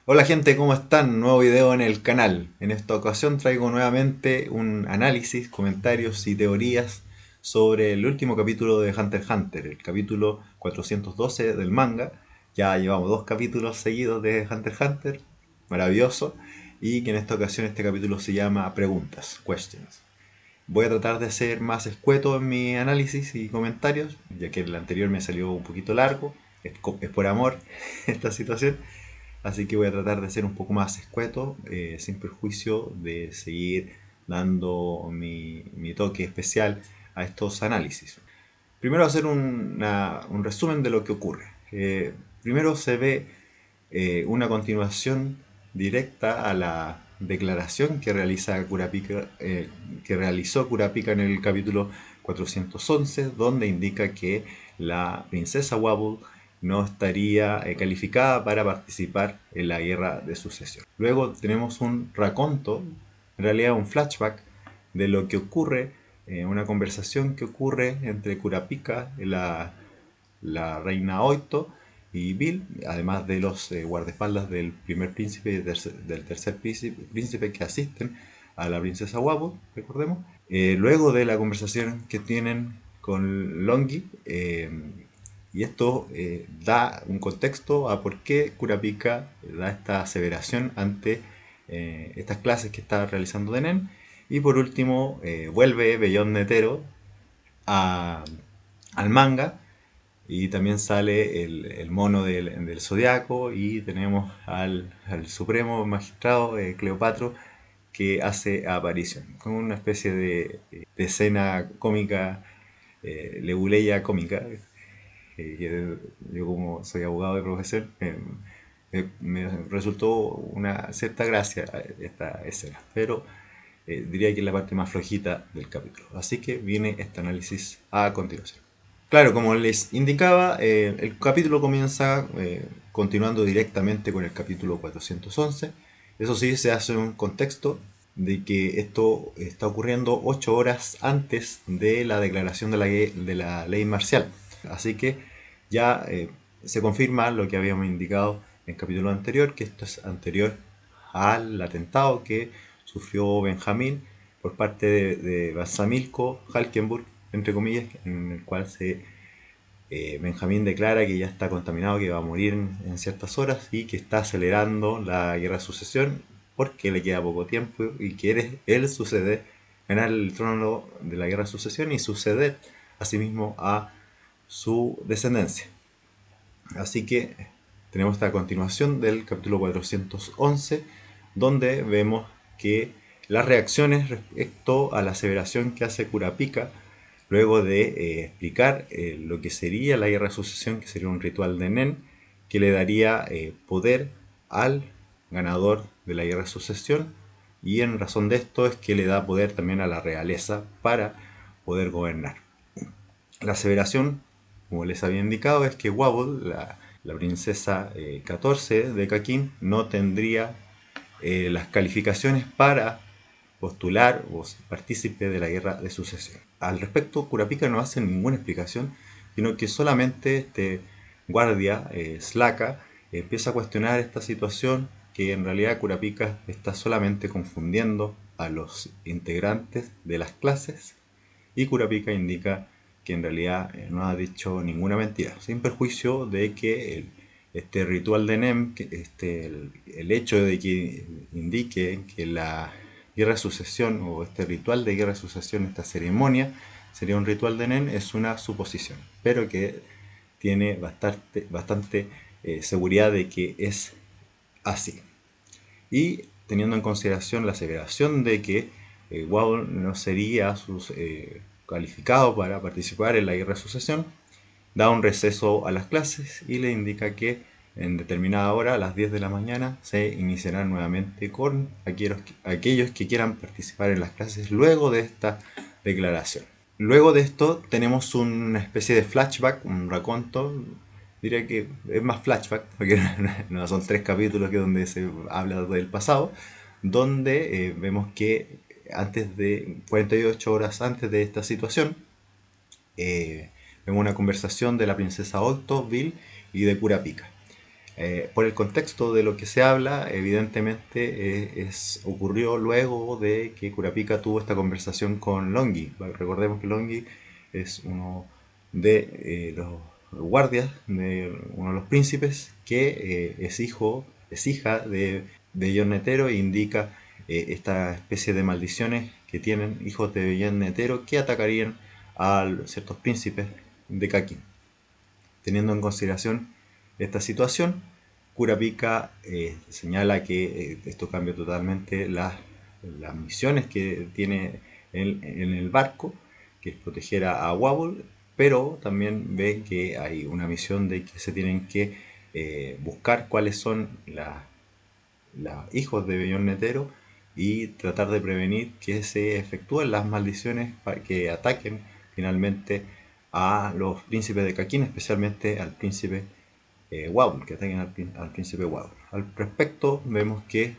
Hola gente, ¿cómo están? Nuevo video en el canal. En esta ocasión traigo nuevamente un análisis, comentarios y teorías sobre el último capítulo de Hunter x Hunter, el capítulo 412 del manga. Ya llevamos dos capítulos seguidos de Hunter x Hunter, maravilloso, y que en esta ocasión este capítulo se llama Preguntas, Questions. Voy a tratar de ser más escueto en mi análisis y comentarios, ya que el anterior me salió un poquito largo, es por amor esta situación. Así que voy a tratar de ser un poco más escueto, sin perjuicio de seguir dando mi toque especial a estos análisis. Primero hacer un resumen de lo que ocurre. Primero se ve una continuación directa a la declaración que realizó Kurapika en el capítulo 411, donde indica que la princesa Wabble no estaría calificada para participar en la guerra de sucesión. Luego tenemos un raconto, en realidad un flashback, de lo que ocurre, una conversación que ocurre entre Kurapika, la reina Oito, y Bill, además de los guardaespaldas del primer príncipe y del tercer príncipe que asisten a la princesa Wabo, recordemos. Luego de la conversación que tienen con Longi, y esto da un contexto a por qué Kurapika da esta aseveración ante estas clases que está realizando Denen. Y por último, vuelve Bellón Netero al manga y también sale el mono del Zodiaco y tenemos al Supremo Magistrado Cleopatro que hace aparición con una especie de escena cómica, leguleya cómica, yo como soy abogado de profesión me resultó una cierta gracia esta escena, pero diría que es la parte más flojita del capítulo. Así que viene este análisis a continuación. Claro, como les indicaba, el capítulo comienza continuando directamente con el capítulo 411. Eso sí, se hace un contexto de que esto está ocurriendo 8 horas antes de la declaración de la ley marcial. Así que ya se confirma lo que habíamos indicado en el capítulo anterior, que esto es anterior al atentado que sufrió Benjamín por parte de Basamilko Halkenburg, entre comillas, en el cual Benjamín declara que ya está contaminado, que va a morir en ciertas horas y que está acelerando la guerra de sucesión porque le queda poco tiempo y quiere él suceder, ganar el trono de la guerra de sucesión y suceder asimismo a su descendencia. Así que tenemos esta continuación del capítulo 411, donde vemos que las reacciones respecto a la aseveración que hace Kurapika, luego de explicar lo que sería la guerra de sucesión, que sería un ritual de Nen, que le daría poder al ganador de la guerra de sucesión, y en razón de esto es que le da poder también a la realeza para poder gobernar. La aseveración, como les había indicado, es que Wabble, la princesa 14 de Kakin, no tendría las calificaciones para postular o ser partícipe de la guerra de sucesión. Al respecto, Kurapika no hace ninguna explicación, sino que solamente este guardia, Slaka, empieza a cuestionar esta situación, que en realidad Kurapika está solamente confundiendo a los integrantes de las clases, y Kurapika indica que en realidad no ha dicho ninguna mentira, sin perjuicio de que este ritual de Nem, el hecho de que indique que la guerra de sucesión o este ritual de guerra de sucesión, esta ceremonia, sería un ritual de Nen, es una suposición, pero que tiene bastante seguridad de que es así. Y teniendo en consideración la aseveración de que Wow no sería calificado para participar en la guerra de sucesión, da un receso a las clases y le indica que en determinada hora, a las 10 de la mañana, se iniciará nuevamente con aquellos que quieran participar en las clases luego de esta declaración. Luego de esto tenemos una especie de flashback, un raconto, diría que es más flashback, porque no son 3 capítulos que donde se habla del pasado, donde vemos que antes de 48 horas antes de esta situación, vemos una conversación de la princesa Octo, Bill y de Kurapika. Por el contexto de lo que se habla, evidentemente ocurrió luego de que Kurapika tuvo esta conversación con Longi. Recordemos que Longi es uno de los guardias de uno de los príncipes que es hija de Bellón Netero, e indica esta especie de maldiciones que tienen hijos de Bellón Netero que atacarían a ciertos príncipes de Kakin. Teniendo en consideración esta situación, Kurapika señala que esto cambia totalmente las misiones que tiene en el barco, que es proteger a Wabble, pero también ve que hay una misión de que se tienen que buscar cuáles son los hijos de Bellón Netero y tratar de prevenir que se efectúen las maldiciones para que ataquen finalmente a los príncipes de Kakin, especialmente al príncipe Wabble, que ataquen al príncipe Wabble. Al respecto, vemos que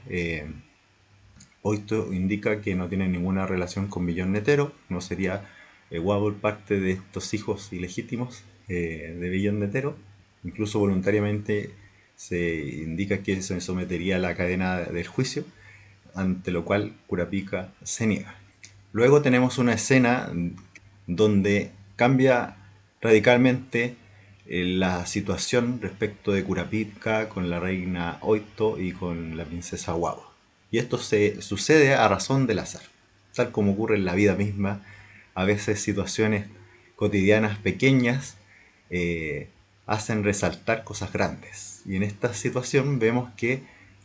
Oito indica que no tiene ninguna relación con Bellón Netero, no sería Wabble parte de estos hijos ilegítimos de Bellón Netero, incluso voluntariamente se indica que se sometería a la cadena del juicio, ante lo cual Kurapika se niega. Luego tenemos una escena donde cambia radicalmente la situación respecto de Kurapika con la reina Oito y con la princesa Wabo. Y esto se sucede a razón del azar, tal como ocurre en la vida misma. A veces situaciones cotidianas pequeñas hacen resaltar cosas grandes. Y en esta situación vemos que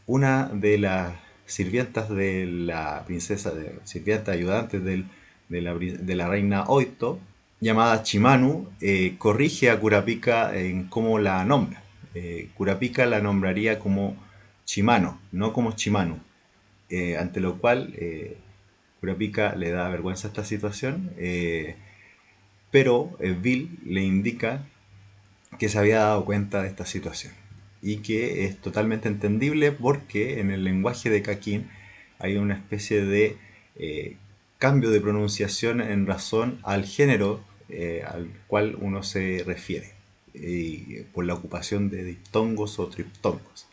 una de las sirvientas de la princesa, sirvientas ayudantes de la reina Oito, llamada Chimanu, corrige a Kurapika en cómo la nombra. Kurapika la nombraría como Chimano, no como Chimanu. Ante lo cual Kurapika le da vergüenza a esta situación, pero Bill le indica que se había dado cuenta de esta situación y que es totalmente entendible porque en el lenguaje de Kakin hay una especie de cambio de pronunciación en razón al género al cual uno se refiere, por la ocupación de diptongos o triptongos.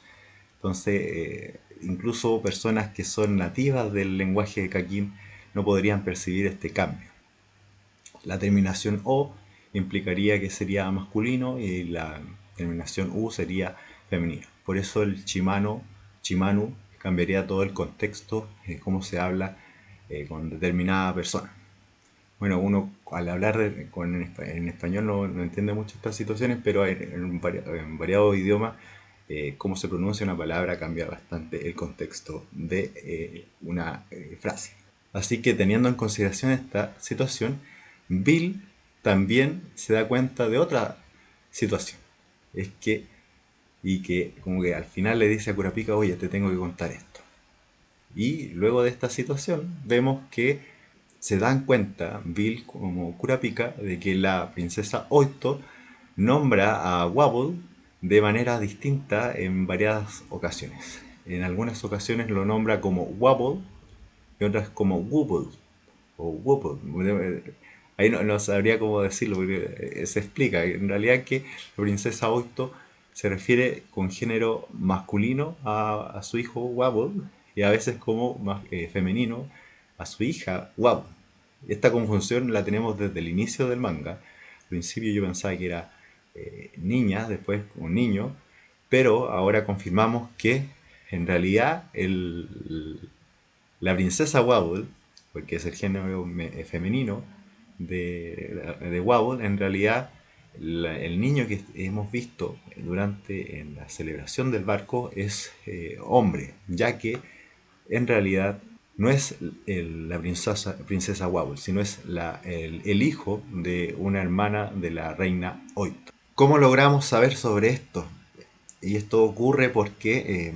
Entonces, incluso personas que son nativas del lenguaje de Kakin no podrían percibir este cambio. La terminación O implicaría que sería masculino y la terminación U sería femenino. Por eso el Chimanu, cambiaría todo el contexto de cómo se habla con determinada persona. Bueno, uno al hablar en español no entiende mucho estas situaciones, pero en variados idiomas, cómo se pronuncia una palabra cambia bastante el contexto de una frase. Así que teniendo en consideración esta situación, Bill también se da cuenta de otra situación. Es que, y que como que al final le dice a Kurapika, oye, te tengo que contar esto. Y luego de esta situación vemos que se dan cuenta Bill como Kurapika de que la princesa Oito nombra a Wabble de manera distinta en varias ocasiones. En algunas ocasiones lo nombra como Wabble y otras como Wobble o Wobble. Ahí no sabría cómo decirlo porque se explica. En realidad que la princesa Oito se refiere con género masculino a su hijo Wabble y a veces como femenino a su hija Wabble. Esta confusión la tenemos desde el inicio del manga. Al principio yo pensaba que era niña, después un niño, pero ahora confirmamos que en realidad la princesa Wabble, porque es el género femenino de Wabble, en realidad el niño que hemos visto durante en la celebración del barco es hombre, ya que en realidad no es la princesa Wabble, sino es el hijo de una hermana de la reina Oito. ¿Cómo logramos saber sobre esto? Y esto ocurre porque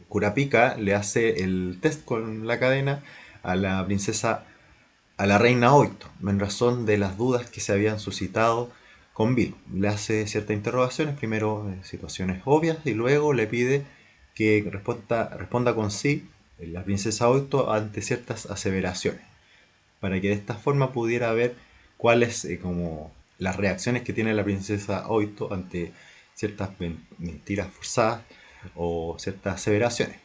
Kurapika le hace el test con la cadena a la princesa, a la reina Oito, en razón de las dudas que se habían suscitado con Bill. Le hace ciertas interrogaciones, primero situaciones obvias, y luego le pide que responda con sí la princesa Oito ante ciertas aseveraciones, para que de esta forma pudiera ver cuáles como las reacciones que tiene la princesa Oito ante ciertas mentiras forzadas o ciertas aseveraciones.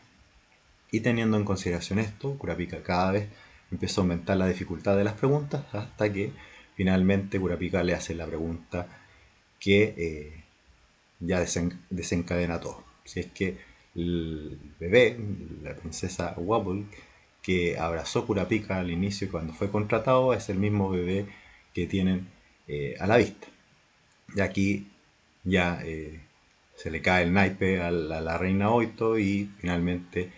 Y teniendo en consideración esto, Kurapika cada vez empezó a aumentar la dificultad de las preguntas hasta que finalmente Kurapika le hace la pregunta que ya desencadena todo. Si es que el bebé, la princesa Wabble, que abrazó Kurapika al inicio cuando fue contratado, es el mismo bebé que tienen a la vista. Y aquí ya se le cae el naipe a la reina Oito y finalmente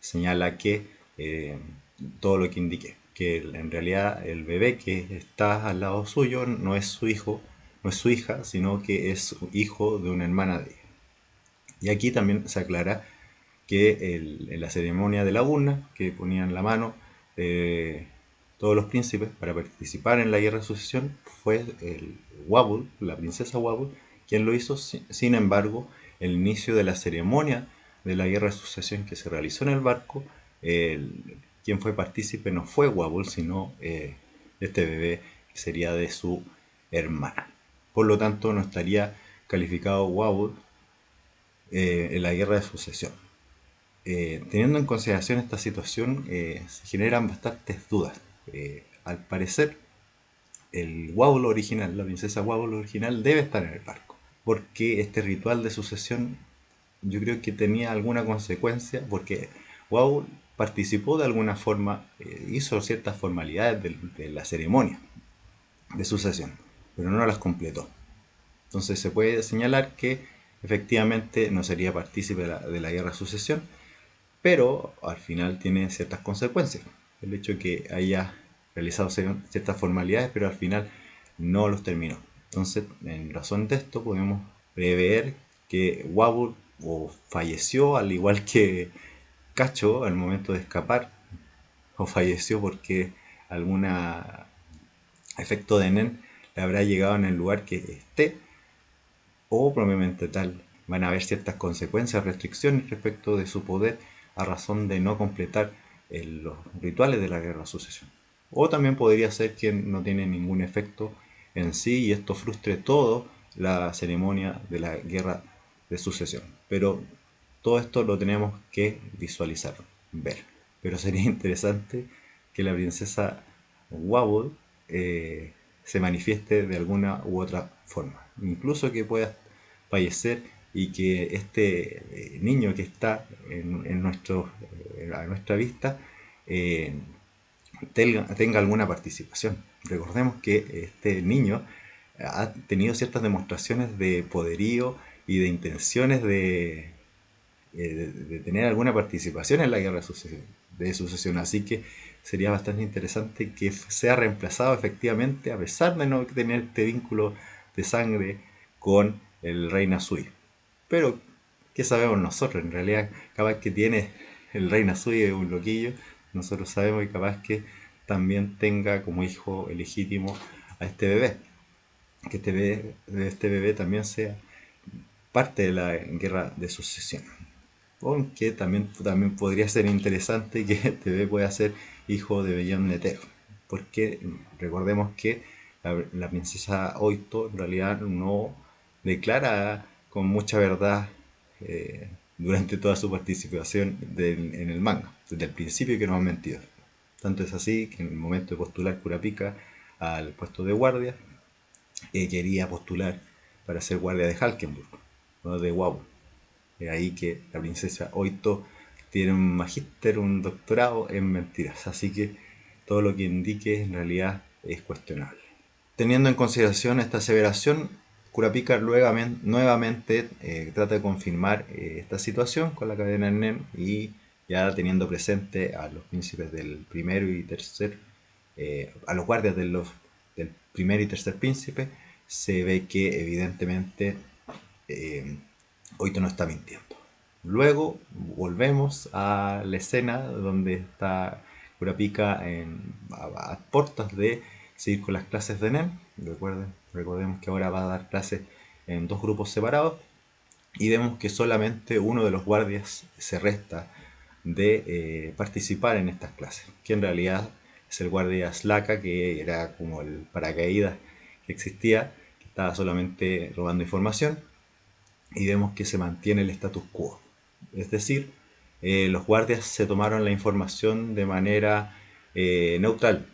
señala que todo lo que indique, que en realidad el bebé que está al lado suyo no es su hijo, no es su hija, sino que es hijo de una hermana de ella. Y aquí también se aclara que en la ceremonia de la urna, que ponían la mano todos los príncipes para participar en la guerra de sucesión, fue el Wabble, la princesa Wabble, quien lo hizo. Sin embargo, el inicio de la ceremonia de la guerra de sucesión que se realizó en el barco, quien fue partícipe no fue Wabble, sino este bebé que sería de su hermana. Por lo tanto, no estaría calificado Wabble en la guerra de sucesión. Teniendo en consideración esta situación, se generan bastantes dudas. Al parecer, el Wabble original, la princesa Wabble original, debe estar en el barco. Porque este ritual de sucesión, yo creo que tenía alguna consecuencia, porque Wabble participó de alguna forma, hizo ciertas formalidades de la ceremonia de sucesión, pero no las completó. Entonces se puede señalar que efectivamente no sería partícipe de la guerra de sucesión, pero al final tiene ciertas consecuencias. El hecho de que haya realizado ciertas formalidades, pero al final no los terminó. Entonces, en razón de esto, podemos prever que Wabble o falleció al igual que Cacho al momento de escapar, o falleció porque algún efecto de Nen le habrá llegado en el lugar que esté, o probablemente tal. Van a haber ciertas consecuencias, restricciones respecto de su poder a razón de no completar los rituales de la guerra de sucesión. O también podría ser que no tiene ningún efecto en sí y esto frustre todo la ceremonia de la guerra de sucesión. Pero todo esto lo tenemos que visualizar, ver. Pero sería interesante que la princesa Wabble se manifieste de alguna u otra forma. Incluso que pueda fallecer y que este niño que está a nuestra vista eh, tenga alguna participación. Recordemos que este niño ha tenido ciertas demostraciones de poderío y de intenciones de tener alguna participación en la guerra de sucesión. Así que sería bastante interesante que sea reemplazado efectivamente, a pesar de no tener este vínculo de sangre con el rey Nasui. Pero, ¿qué sabemos nosotros? En realidad, capaz que tiene el rey Nasui es un loquillo. Nosotros sabemos que capaz que también tenga como hijo legítimo a este bebé. Que este bebé también sea parte de la guerra de sucesión. Aunque también podría ser interesante que este bebé pueda ser hijo de Bellón Netero. Porque recordemos que la princesa Oito en realidad no declara con mucha verdad durante toda su participación en el manga, desde el principio que nos han mentido. Tanto es así que en el momento de postular Kurapika al puesto de guardia, quería postular para ser guardia de Halkenburg, no de Wau. Es ahí que la princesa Oito tiene un magíster, un doctorado en mentiras. Así que todo lo que indique en realidad es cuestionable. Teniendo en consideración esta aseveración, Kurapika nuevamente trata de confirmar esta situación con la cadena Nen y ya teniendo presente a los príncipes del primero y tercer, a los guardias del primer y tercer príncipe, se ve que evidentemente Oito no está mintiendo. Luego volvemos a la escena donde está Kurapika a puertas de seguir con las clases de Nen. Recordemos que ahora va a dar clases en dos grupos separados y vemos que solamente uno de los guardias se resta de participar en estas clases, que en realidad es el guardia Slaka, que era como el paracaídas que existía, que estaba solamente robando información. y vemos que se mantiene el status quo. Es decir, los guardias se tomaron la información de manera neutral.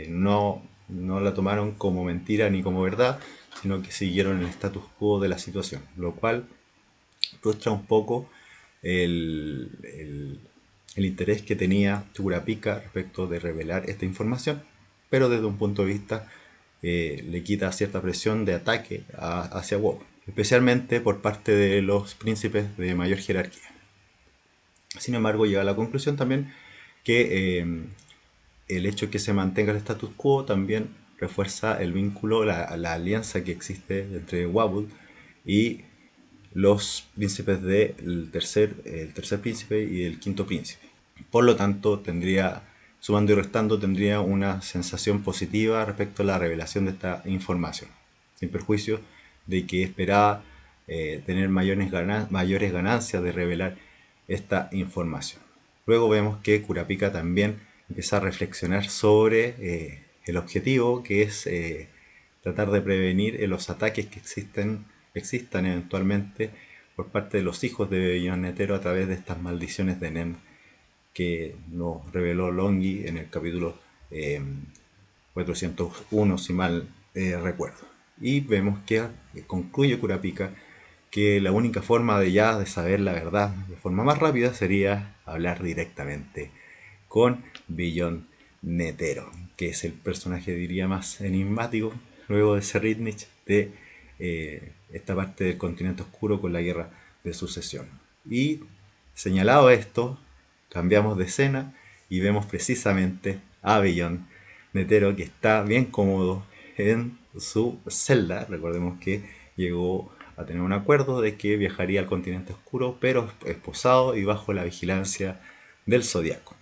No la tomaron como mentira ni como verdad, sino que siguieron el status quo de la situación, lo cual frustra un poco el interés que tenía Curapika respecto de revelar esta información, pero desde un punto de vista le quita cierta presión de ataque hacia WoW, especialmente por parte de los príncipes de mayor jerarquía. Sin embargo, llega a la conclusión también que el hecho de que se mantenga el status quo también refuerza el vínculo, la alianza que existe entre Wabul y los príncipes el tercer príncipe y el quinto príncipe. Por lo tanto, sumando y restando, tendría una sensación positiva respecto a la revelación de esta información, sin perjuicio de que esperaba tener mayores ganancias de revelar esta información. Luego vemos que Kurapika también empieza a reflexionar sobre el objetivo, que es tratar de prevenir los ataques que existan eventualmente por parte de los hijos de Bellón Netero a través de estas maldiciones de Nem que nos reveló Longi en el capítulo 401, si mal recuerdo. Y vemos que concluye Kurapika que la única forma de saber la verdad de forma más rápida sería hablar directamente con Billon Netero, que es el personaje, diría, más enigmático luego de Serritnich de esta parte del continente oscuro con la guerra de sucesión. Y señalado esto, cambiamos de escena y vemos precisamente a Billon Netero, que está bien cómodo en su celda. Recordemos que llegó a tener un acuerdo de que viajaría al continente oscuro, pero esposado y bajo la vigilancia del Zodíaco.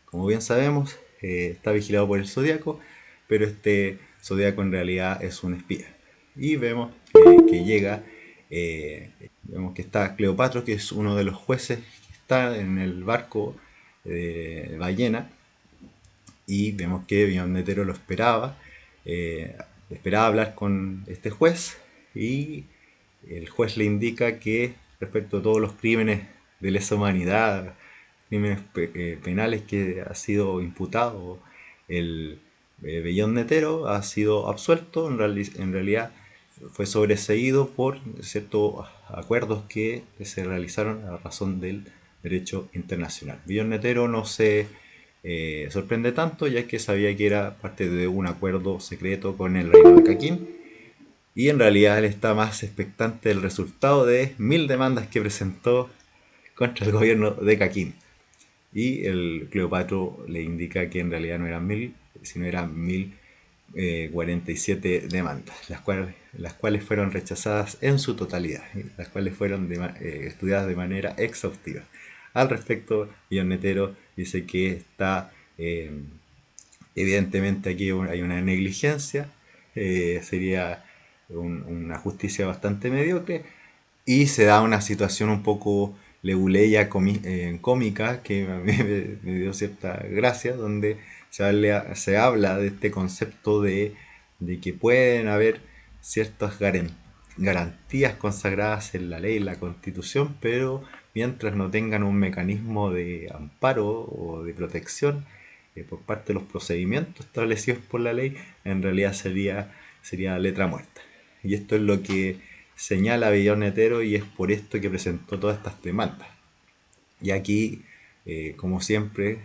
Como bien sabemos, está vigilado por el Zodíaco, pero este Zodíaco en realidad es un espía. Y vemos que llega, vemos que está Cleopatra, que es uno de los jueces que está en el barco de ballena, y vemos que Billon Netero lo esperaba hablar con este juez, y el juez le indica que respecto a todos los crímenes de lesa humanidad, crímenes penales que ha sido imputado el Bellón Netero, ha sido absuelto. En realidad fue sobreseído por ciertos acuerdos que se realizaron a razón del derecho internacional. Bellón Netero no se sorprende tanto, ya que sabía que era parte de un acuerdo secreto con el reino de Caquín, y en realidad él está más expectante del resultado de 1000 demandas que presentó contra el gobierno de Caquín. Y el Cleopatro le indica que en realidad no eran 1000, sino eran 1047 demandas, las cuales fueron rechazadas en su totalidad, las cuales fueron estudiadas de manera exhaustiva. Al respecto, Netero dice que está evidentemente aquí hay una negligencia, sería una justicia bastante mediocre, y se da una situación un poco leguleya cómica que a mí me dio cierta gracia, donde se habla de este concepto de que pueden haber ciertas garantías consagradas en la ley, en la constitución, pero mientras no tengan un mecanismo de amparo o de protección por parte de los procedimientos establecidos por la ley, en realidad sería letra muerta. Y esto es lo que señala Bellón Netero, y es por esto que presentó todas estas demandas. Y aquí, como siempre,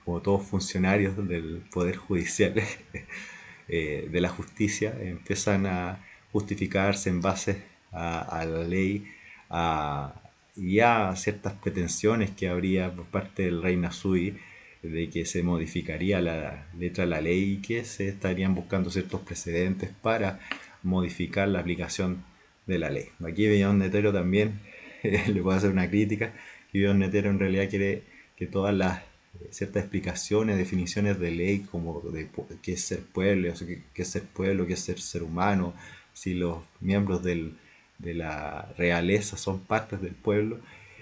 como todos funcionarios del Poder Judicial, de la justicia, empiezan a justificarse en base a la ley y a ciertas pretensiones que habría por parte del rey Nasui de que se modificaría la letra de la ley y que se estarían buscando ciertos precedentes para modificar la aplicación de la ley. Aquí Bellón Netero también le puedo hacer una crítica, y Bellón Netero en realidad quiere que todas las ciertas explicaciones, definiciones de ley, como de qué es ser pueblo, qué es ser pueblo, qué es ser humano, si los miembros de la realeza son partes del pueblo,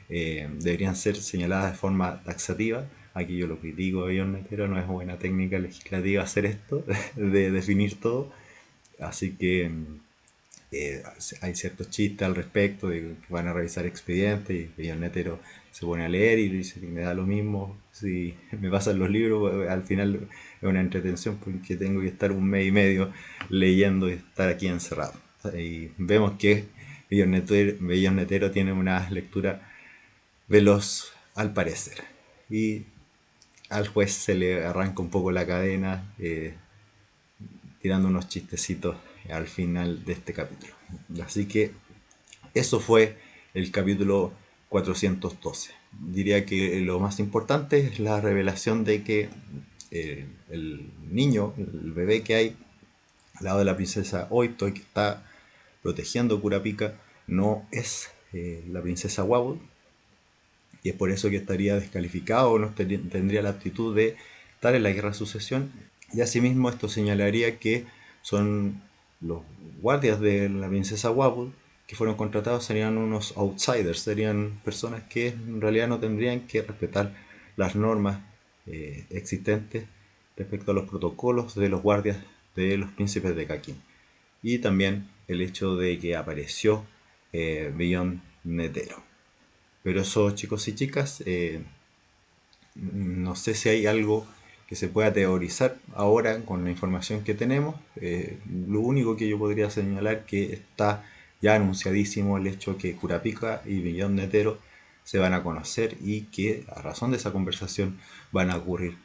deberían ser señaladas de forma taxativa. Aquí yo lo critico a Bellón Netero, no es buena técnica legislativa hacer esto, de definir todo. Así que hay ciertos chistes al respecto de que van a revisar expedientes y Bellón Netero se pone a leer y dice que me da lo mismo si me pasan los libros, al final es una entretención porque tengo que estar un mes y medio leyendo y estar aquí encerrado. Y vemos que Bellón Netero tiene una lectura veloz al parecer. Y al juez se le arranca un poco la cadena, tirando unos chistecitos al final de este capítulo. Así que eso fue el capítulo 412. Diría que lo más importante es la revelación de que el niño, el bebé que hay al lado de la princesa Oito y que está protegiendo a Kurapika, no es la princesa Wabble, y es por eso que estaría descalificado o no tendría la aptitud de estar en la guerra de sucesión. Y asimismo esto señalaría que son los guardias de la princesa Wabble que fueron contratados, serían unos outsiders, serían personas que en realidad no tendrían que respetar las normas existentes respecto a los protocolos de los guardias de los príncipes de Kakin. Y también el hecho de que apareció Beyond Netero. Pero eso, chicos y chicas, no sé si hay algo que se pueda teorizar ahora con la información que tenemos. Lo único que yo podría señalar que está ya anunciadísimo el hecho que Kurapika y Billón Netero se van a conocer y que a razón de esa conversación van a ocurrir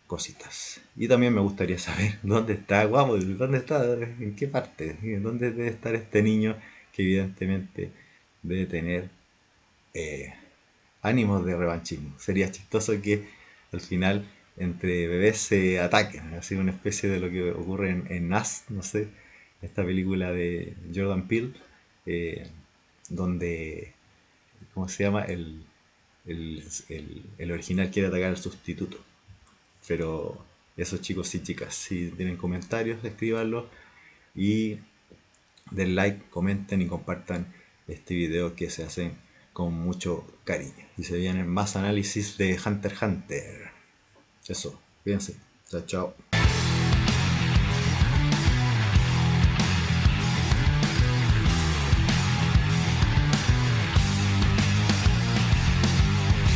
cositas. Y también me gustaría saber dónde está Guamo, dónde está, en qué parte, dónde debe estar este niño que evidentemente debe tener eh, ánimos de revanchismo. Sería chistoso que al final entre bebés se ataquen, así una especie de lo que ocurre en Us, no sé, esta película de Jordan Peele, eh, donde, ¿cómo se llama? El original quiere atacar al sustituto. Pero esos chicos y chicas, si tienen comentarios, escríbanlos y den like, comenten y compartan este video que se hace con mucho cariño. Y se vienen más análisis de Hunter x Hunter. Eso, cuídense. Chao, chao.